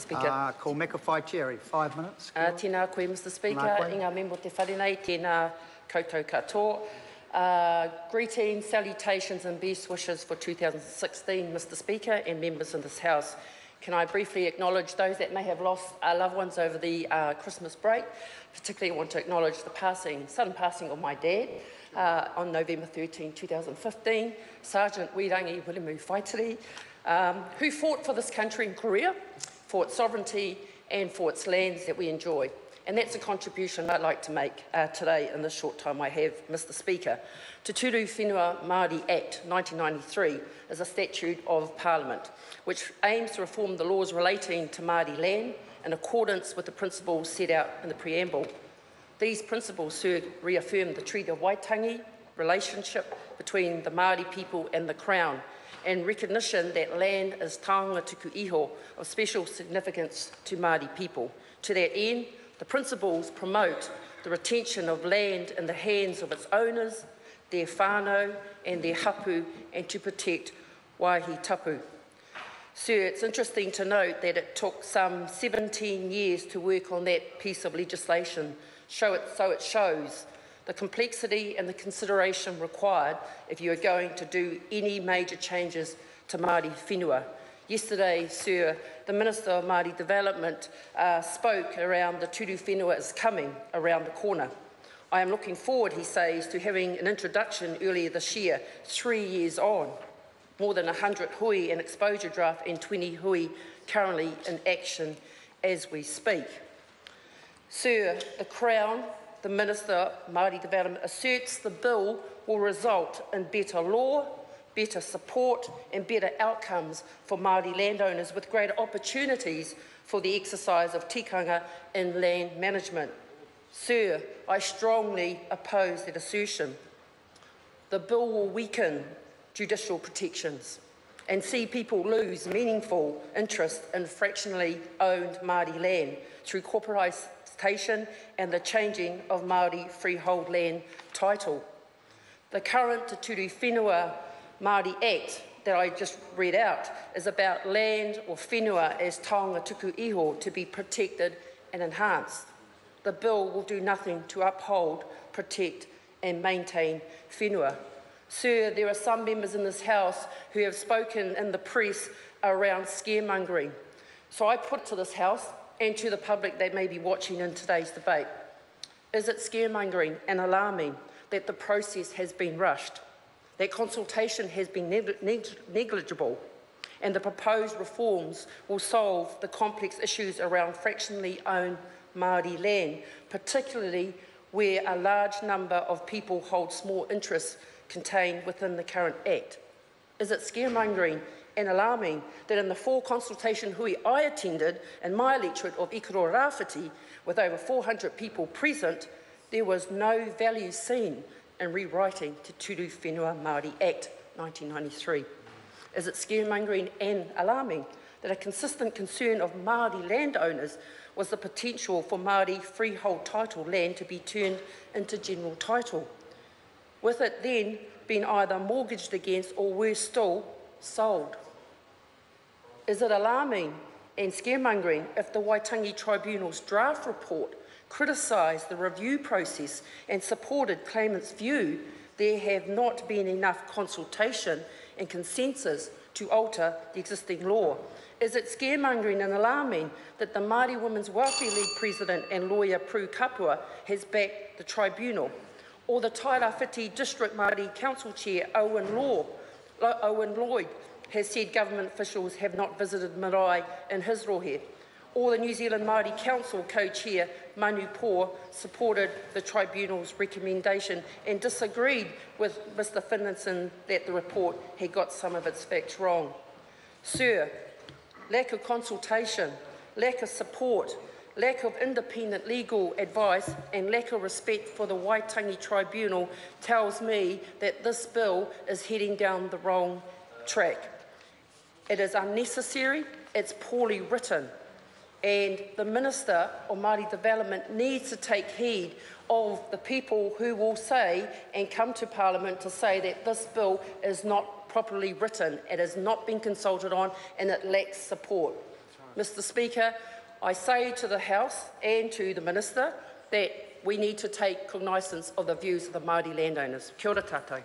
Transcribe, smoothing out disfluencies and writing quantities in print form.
Speaker. Ko meka whai Cherry, 5 minutes. Tēnā koe, Mr. Speaker. Inga membo te wharenei, tēnā koutou katoa. Greetings, salutations and best wishes for 2016, Mr. Speaker, and members in this House. Can I briefly acknowledge those that may have lost loved ones over the Christmas break? Particularly, I want to acknowledge the sudden passing of my dad on November 13, 2015, Sergeant Wirangi Wirimu Whaitiri, who fought for this country in Korea, for its sovereignty and for its lands that we enjoy. And that's a contribution I'd like to make today in the short time I have, Mr. Speaker. Te Turu Whenua Māori Act 1993 is a statute of Parliament which aims to reform the laws relating to Māori land in accordance with the principles set out in the preamble. These principles reaffirm the Treaty of Waitangi, relationship between the Māori people and the Crown, and recognition that land is taonga tuku iho of special significance to Māori people. To that end, the principles promote the retention of land in the hands of its owners, their whānau and their hapu, and to protect waihi tapu. Sir, it's interesting to note that it took some 17 years to work on that piece of legislation, so it shows the complexity and the consideration required if you are going to do any major changes to Māori whenua. Yesterday, Sir, the Minister of Māori Development spoke around the turu whenua is coming around the corner. I am looking forward, he says, to having an introduction earlier this year, 3 years on. More than 100 hui and exposure draft and 20 hui currently in action as we speak. Sir, the Crown, the Minister of Māori Development, asserts the bill will result in better law, better support and better outcomes for Māori landowners with greater opportunities for the exercise of tikanga in land management. Sir, I strongly oppose that assertion. The bill will weaken judicial protections and see people lose meaningful interest in fractionally owned Māori land through corporatisation and the changing of Māori freehold land title. The current Te Turu Whenua Māori Act that I just read out is about land or whenua as taonga tuku iho to be protected and enhanced. The bill will do nothing to uphold, protect and maintain whenua. Sir, there are some members in this House who have spoken in the press around scaremongering. So I put to this House and to the public that may be watching in today's debate, is it scaremongering and alarming that the process has been rushed, that consultation has been negligible, and the proposed reforms will solve the complex issues around fractionally owned Māori land, particularly where a large number of people hold small interests contained within the current Act? Is it scaremongering and alarming that in the 4 consultation hui I attended in my electorate of Ikaro Rāwhiti, with over 400 people present, there was no value seen in rewriting Te Turu Whenua Māori Act 1993? Is it scaremongering and alarming that a consistent concern of Māori landowners was the potential for Māori freehold title land to be turned into general title, with it then being either mortgaged against or, worse still, sold? Is it alarming and scaremongering if the Waitangi Tribunal's draft report criticised the review process and supported claimants' view there have not been enough consultation and consensus to alter the existing law? Is it scaremongering and alarming that the Māori Women's Welfare League President and lawyer Prue Kapua has backed the tribunal, or the Tairawhiti District Māori Council Chair Owen Lloyd has said government officials have not visited marae in his rohe, or the New Zealand Māori Council co-chair Manu Poor supported the tribunal's recommendation and disagreed with Mr Finlayson that the report had got some of its facts wrong. Sir, lack of consultation, lack of support, lack of independent legal advice and lack of respect for the Waitangi Tribunal tells me that this bill is heading down the wrong track. It is unnecessary, it's poorly written, and the Minister of Māori Development needs to take heed of the people who will say and come to Parliament to say that this bill is not properly written, it has not been consulted on and it lacks support. Mr Speaker, I say to the House and to the Minister that we need to take cognisance of the views of the Māori landowners. Kia ora tātou.